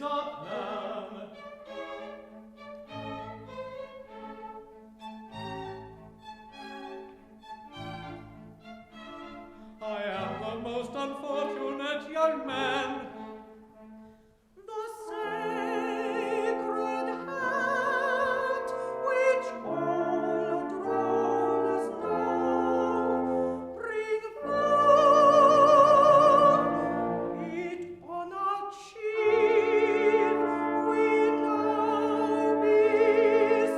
Tottenham. I am the most unfortunate young man. The sacred hat which all drones know, bring forth it on our chief we now bestow.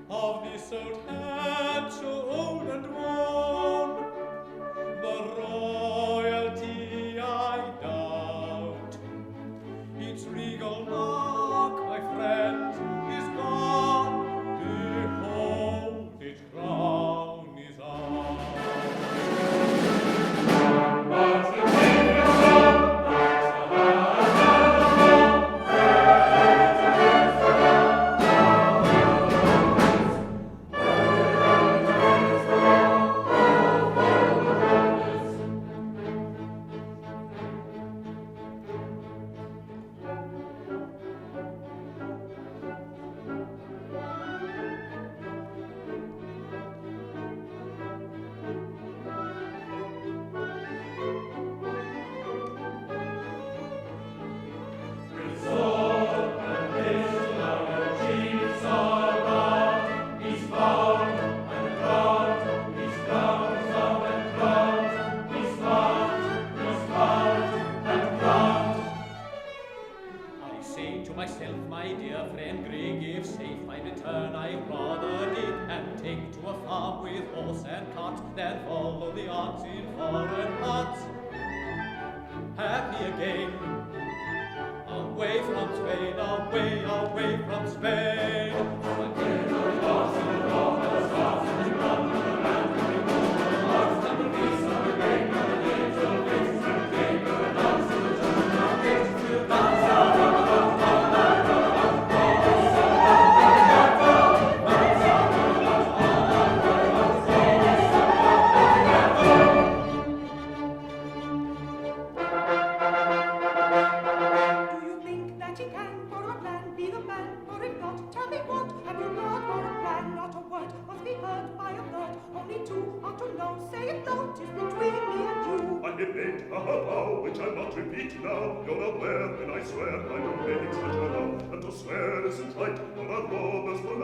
Of this old hat so old and worn, the royalty I doubt. Its regal mark, my friend, is gone. Behold, its crown is out. But the king of myself, my dear friend Grey, give safe my return I rather did, and take to a farm with horse and cart, than follow the arts in foreign parts. Happy again, away from Spain, away, away from Spain. Again, the lost and the robbers, lost and the robbers, the land of the lost and the peace of the great, and the little faces and the king of the dogs and the children of kings, the dogs of the which I'll not repeat now. You're aware, and I swear I don't make such a vow, and to swear isn't right, for a robber's for